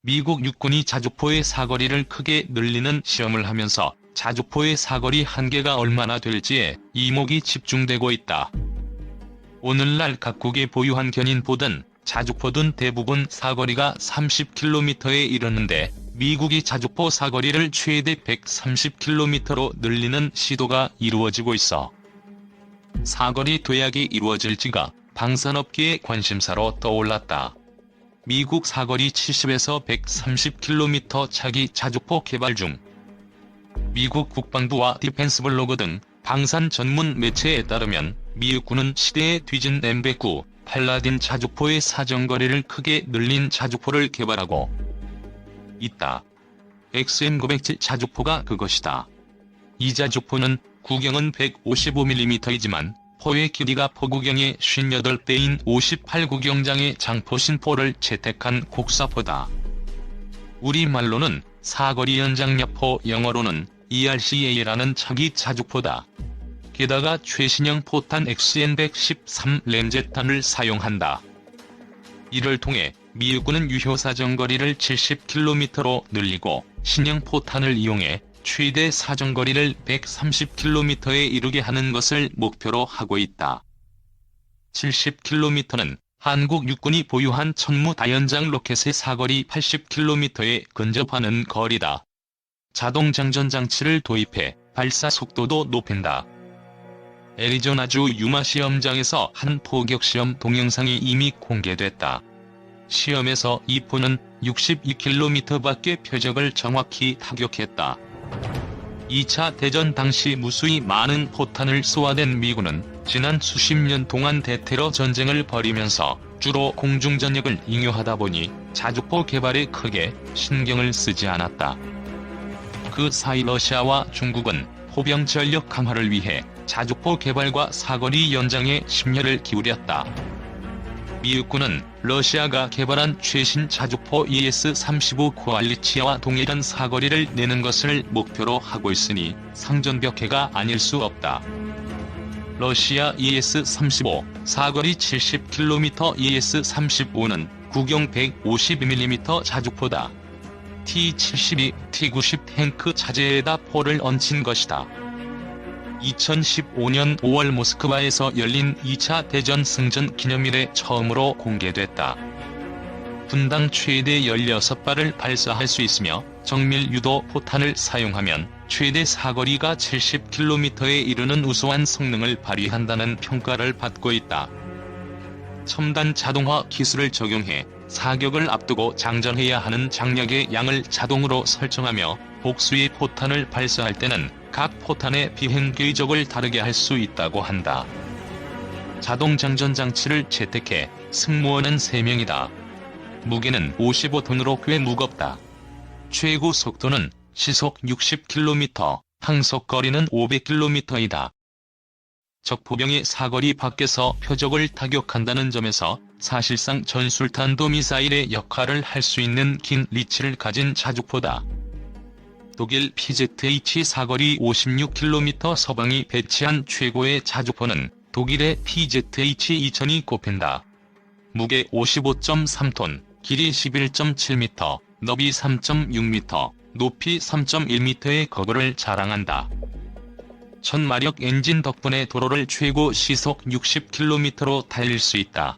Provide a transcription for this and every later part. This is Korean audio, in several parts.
미국 육군이 자주포의 사거리를 크게 늘리는 시험을 하면서 자주포의 사거리 한계가 얼마나 될지에 이목이 집중되고 있다. 오늘날 각국이 보유한 견인포든 자주포든 대부분 사거리가 30km에 이르는데 미국이 자주포 사거리를 최대 130km로 늘리는 시도가 이루어지고 있어 사거리 도약이 이루어질지가 방산업계의 관심사로 떠올랐다. 미국 사거리 70에서 130km 차기 자주포 개발 중. 미국 국방부와 디펜스 블로그 등 방산 전문 매체에 따르면 미 육군은 시대에 뒤진 M109 팔라딘 자주포의 사정거리를 크게 늘린 자주포를 개발하고 있다. XM907 자주포가 그것이다. 이 자주포는 구경은 155mm이지만 포의 길이가 포구경의 58배인 58구경장의 장포신포를 채택한 곡사포다. 우리말로는 사거리 연장야포, 영어로는 ERCA라는 차기 자주포다. 게다가 최신형 포탄 XN113 램제탄을 사용한다. 이를 통해 미 육군은 유효 사정거리를 70km로 늘리고 신형 포탄을 이용해 최대 사정거리를 130km에 이르게 하는 것을 목표로 하고 있다. 70km는 한국 육군이 보유한 천무 다연장 로켓의 사거리 80km에 근접하는 거리다. 자동 장전 장치를 도입해 발사 속도도 높인다. 애리조나주 유마 시험장에서 한 포격시험 동영상이 이미 공개됐다. 시험에서 이 포는 62km밖에 표적을 정확히 타격했다. 2차 대전 당시 무수히 많은 포탄을 쏘아댄 미군은 지난 수십 년 동안 대테러 전쟁을 벌이면서 주로 공중전역을 잉여하다 보니 자주포 개발에 크게 신경을 쓰지 않았다. 그 사이 러시아와 중국은 포병 전력 강화를 위해 자주포 개발과 사거리 연장에 심혈을 기울였다. 미 육군은 러시아가 개발한 최신 자주포 ES-35 코알리치아와 동일한 사거리를 내는 것을 목표로 하고 있으니 상전벽해가 아닐 수 없다. 러시아 ES-35, 사거리 70km ES-35는 구경 152mm 자주포다. T-72, T-90 탱크 차제에다 포를 얹힌 것이다. 2015년 5월 모스크바에서 열린 2차 대전 승전 기념일에 처음으로 공개됐다. 분당 최대 16발을 발사할 수 있으며 정밀 유도 포탄을 사용하면 최대 사거리가 70km에 이르는 우수한 성능을 발휘한다는 평가를 받고 있다. 첨단 자동화 기술을 적용해 사격을 앞두고 장전해야 하는 장력의 양을 자동으로 설정하며 복수의 포탄을 발사할 때는 각 포탄의 비행 궤적을 다르게 할 수 있다고 한다. 자동 장전 장치를 채택해 승무원은 3명이다. 무게는 55톤으로 꽤 무겁다. 최고 속도는 시속 60km, 항속거리는 500km이다. 적포병의 사거리 밖에서 표적을 타격한다는 점에서 사실상 전술탄도미사일의 역할을 할 수 있는 긴 리치를 가진 자주포다. 독일 PZH 사거리 56km 서방이 배치한 최고의 자주포는 독일의 PZH-2000이 꼽힌다. 무게 55.3톤, 길이 11.7m, 너비 3.6m, 높이 3.1m의 거구를 자랑한다. 1000마력 엔진 덕분에 도로를 최고 시속 60km로 달릴 수 있다.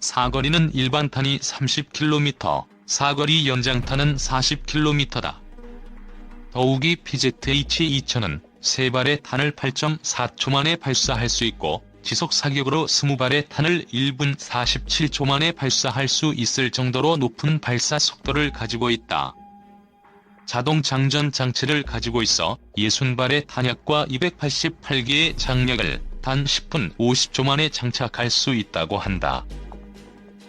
사거리는 일반탄이 30km, 사거리 연장탄은 40km다. 더욱이 PZH-2000은 3발의 탄을 8.4초 만에 발사할 수 있고 지속 사격으로 20발의 탄을 1분 47초 만에 발사할 수 있을 정도로 높은 발사 속도를 가지고 있다. 자동 장전 장치를 가지고 있어 60발의 탄약과 288개의 장력을 단 10분 50초 만에 장착할 수 있다고 한다.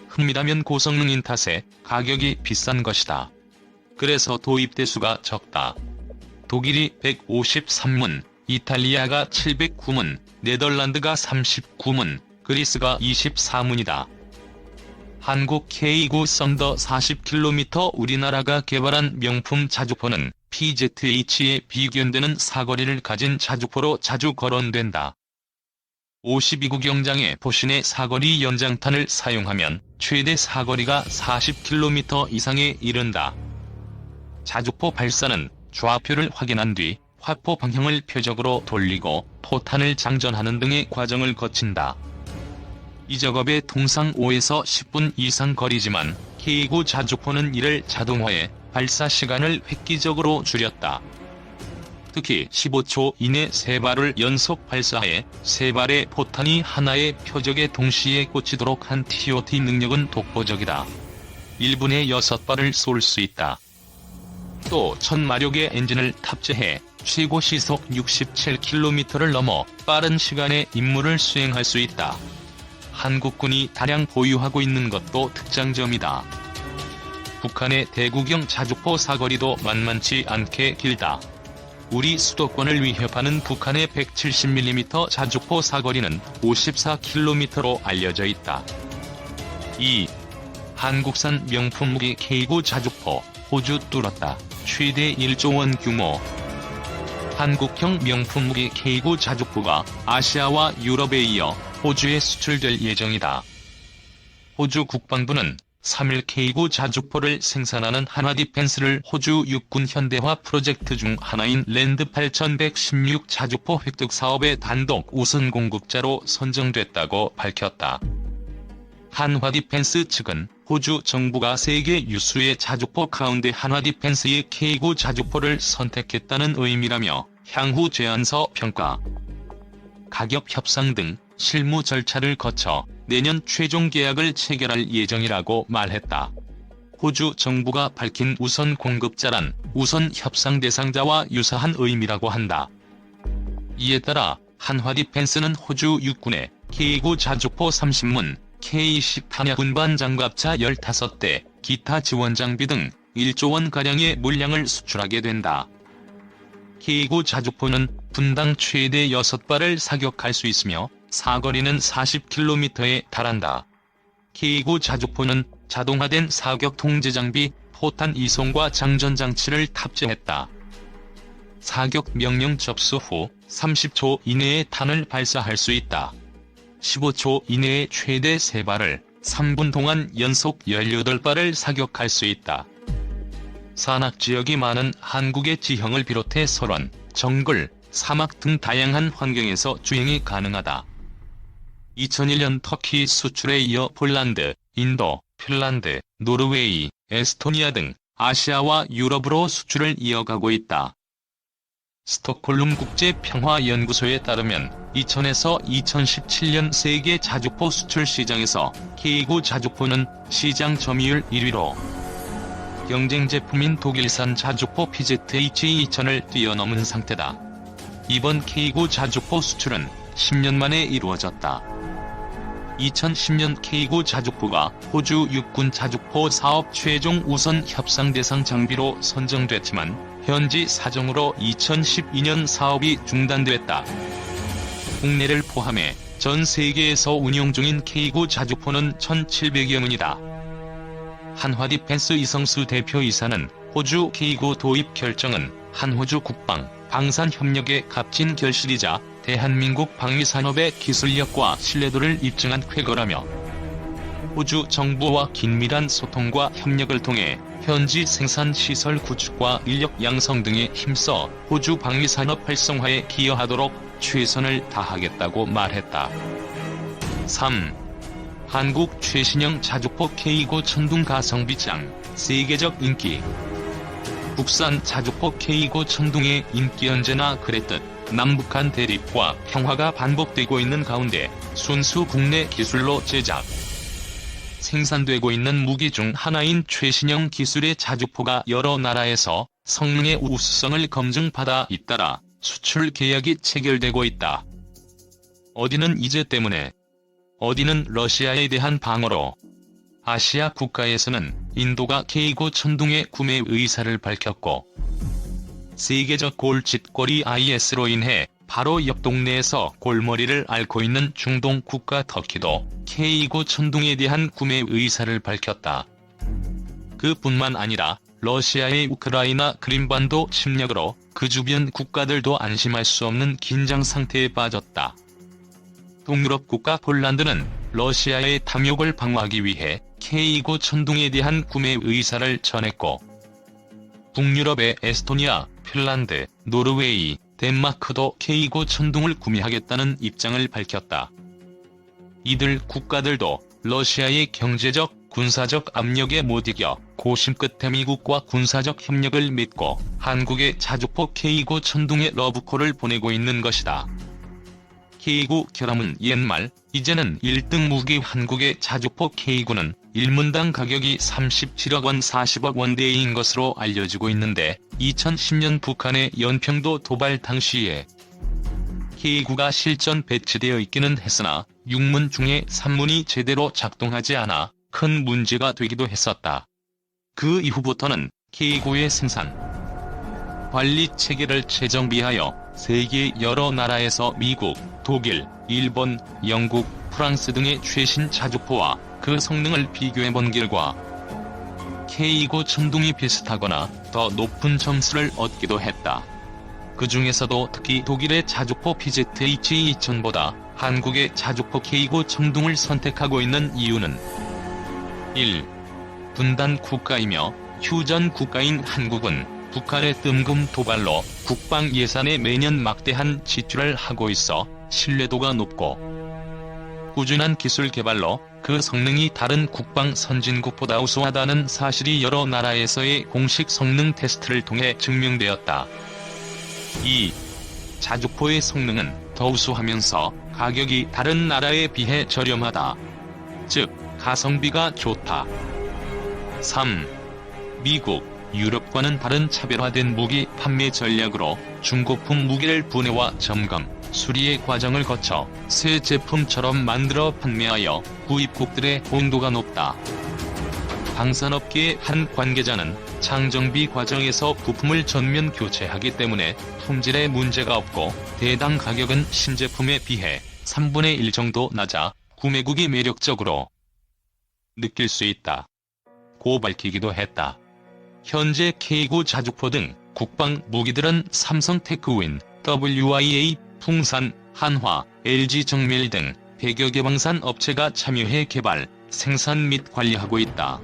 흠이라면 고성능인 탓에 가격이 비싼 것이다. 그래서 도입 대수가 적다. 독일이 153문, 이탈리아가 709문, 네덜란드가 39문, 그리스가 24문이다. 한국 K9 썬더 40km 우리나라가 개발한 명품 자주포는 PZH에 비견되는 사거리를 가진 자주포로 자주 거론된다. 52구경장의 포신의 사거리 연장탄을 사용하면 최대 사거리가 40km 이상에 이른다. 자주포 발사는 좌표를 확인한 뒤 화포 방향을 표적으로 돌리고 포탄을 장전하는 등의 과정을 거친다. 이 작업에 통상 5에서 10분 이상 걸리지만 K9 자주포는 이를 자동화해 발사 시간을 획기적으로 줄였다. 특히 15초 이내 3발을 연속 발사해 3발의 포탄이 하나의 표적에 동시에 꽂히도록 한 TOT 능력은 독보적이다. 1분에 6발을 쏠 수 있다. 또 1000마력의 엔진을 탑재해 최고 시속 67km를 넘어 빠른 시간에 임무를 수행할 수 있다. 한국군이 다량 보유하고 있는 것도 특장점이다. 북한의 대구경 자주포 사거리도 만만치 않게 길다. 우리 수도권을 위협하는 북한의 170mm 자주포 사거리는 54km로 알려져 있다. 2. 한국산 명품 무기 K9 자주포, 호주 뚫었다. 최대 1조 원 규모. 한국형 명품 무기 K9 자주포가 아시아와 유럽에 이어 호주에 수출될 예정이다. 호주 국방부는 3일 K9 자주포를 생산하는 한화디펜스를 호주 육군 현대화 프로젝트 중 하나인 랜드 8116 자주포 획득 사업의 단독 우선 공급자로 선정됐다고 밝혔다. 한화디펜스 측은 호주 정부가 세계 유수의 자주포 가운데 한화디펜스의 K9 자주포를 선택했다는 의미라며 향후 제안서 평가, 가격 협상 등 실무 절차를 거쳐 내년 최종 계약을 체결할 예정이라고 말했다. 호주 정부가 밝힌 우선 공급자란 우선 협상 대상자와 유사한 의미라고 한다. 이에 따라 한화디펜스는 호주 육군에 K9 자주포 30문, K10 탄약 운반 장갑차 15대, 기타 지원 장비 등 1조 원가량의 물량을 수출하게 된다. K9 자주포는 분당 최대 6발을 사격할 수 있으며 사거리는 40km에 달한다. K9 자주포는 자동화된 사격 통제 장비, 포탄 이송과 장전 장치를 탑재했다. 사격 명령 접수 후 30초 이내에 탄을 발사할 수 있다. 15초 이내에 최대 3발을 3분 동안 연속 18발을 사격할 수 있다. 산악지역이 많은 한국의 지형을 비롯해 설원, 정글, 사막 등 다양한 환경에서 주행이 가능하다. 2001년 터키 수출에 이어 폴란드, 인도, 핀란드, 노르웨이, 에스토니아 등 아시아와 유럽으로 수출을 이어가고 있다. 스톡홀름 국제평화연구소에 따르면 2000에서 2017년 세계 자주포 수출 시장에서 K9 자주포는 시장 점유율 1위로 경쟁 제품인 독일산 자주포 PZH-2000을 뛰어넘은 상태다. 이번 K9 자주포 수출은 10년 만에 이루어졌다. 2010년 K9 자주포가 호주 육군 자주포 사업 최종 우선 협상 대상 장비로 선정됐지만 현지 사정으로 2012년 사업이 중단됐다. 국내를 포함해 전 세계에서 운용 중인 K9 자주포는 1,700여 문이다. 한화디펜스 이성수 대표이사는 호주 K9 도입 결정은 한호주 국방, 방산 협력의 값진 결실이자 대한민국 방위산업의 기술력과 신뢰도를 입증한 쾌거라며 호주 정부와 긴밀한 소통과 협력을 통해 현지 생산시설 구축과 인력 양성 등에 힘써 호주 방위산업 활성화에 기여하도록 최선을 다하겠다고 말했다. 3. 한국 최신형 자주포 K9 천둥 가성비짱, 세계적 인기. 국산 자주포 K9 천둥의 인기 언제나 그랬듯 남북한 대립과 평화가 반복되고 있는 가운데 순수 국내 기술로 제작, 생산되고 있는 무기 중 하나인 최신형 기술의 자주포가 여러 나라에서 성능의 우수성을 검증받아 잇따라 수출 계약이 체결되고 있다. 어디는 이제 때문에, 어디는 러시아에 대한 방어로. 아시아 국가에서는 인도가 K9 천둥의 구매 의사를 밝혔고 세계적 골칫거리 IS로 인해 바로 옆 동네에서 골머리를 앓고 있는 중동 국가 터키도 K9 천둥에 대한 구매 의사를 밝혔다. 그뿐만 아니라 러시아의 우크라이나 크림반도 침략으로 그 주변 국가들도 안심할 수 없는 긴장 상태에 빠졌다. 동유럽 국가 폴란드는 러시아의 탐욕을 방어하기 위해 K2구 천둥에 대한 구매 의사를 전했고 북유럽의 에스토니아, 핀란드, 노르웨이, 덴마크도 K2구 천둥을 구매하겠다는 입장을 밝혔다. 이들 국가들도 러시아의 경제적, 군사적 압력에 못 이겨 고심 끝에 미국과 군사적 협력을 맺고 한국의 자주포 K2구 천둥에 러브콜을 보내고 있는 것이다. K2구 결함은 옛말, 이제는 1등 무기 한국의 자주포 K2구는 1문당 가격이 37억 원 40억 원대인 것으로 알려지고 있는데 2010년 북한의 연평도 도발 당시에 K2구가 실전 배치되어 있기는 했으나 6문 중에 3문이 제대로 작동하지 않아 큰 문제가 되기도 했었다. 그 이후부터는 K2구의 생산, 관리 체계를 재정비하여 세계 여러 나라에서 미국, 독일, 일본, 영국, 프랑스 등의 최신 자주포와 그 성능을 비교해본 결과 K2구 천둥이 비슷하거나 더 높은 점수를 얻기도 했다. 그 중에서도 특히 독일의 자주포 PZH-2000보다 한국의 자주포 K2구 천둥을 선택하고 있는 이유는 1. 분단 국가이며 휴전 국가인 한국은 북한의 뜬금 도발로 국방 예산에 매년 막대한 지출을 하고 있어 신뢰도가 높고 꾸준한 기술 개발로 그 성능이 다른 국방 선진국보다 우수하다는 사실이 여러 나라에서의 공식 성능 테스트를 통해 증명되었다. 2. 자주포의 성능은 더 우수하면서 가격이 다른 나라에 비해 저렴하다. 즉, 가성비가 좋다. 3. 미국, 유럽과는 다른 차별화된 무기 판매 전략으로 중고품 무기를 분해와 점검, 수리의 과정을 거쳐 새 제품처럼 만들어 판매하여 구입국들의 본도가 높다. 방산업계의 한 관계자는 장정비 과정에서 부품을 전면 교체하기 때문에 품질에 문제가 없고 대당 가격은 신제품에 비해 3분의 1 정도 낮아 구매국이 매력적으로 느낄 수 있다. 고 밝히기도 했다. 현재 K2구 자주포 등 국방 무기들은 삼성 테크윈, WIA, 풍산, 한화, LG정밀 등 100여 개 방산 업체가 참여해 개발, 생산 및 관리하고 있다.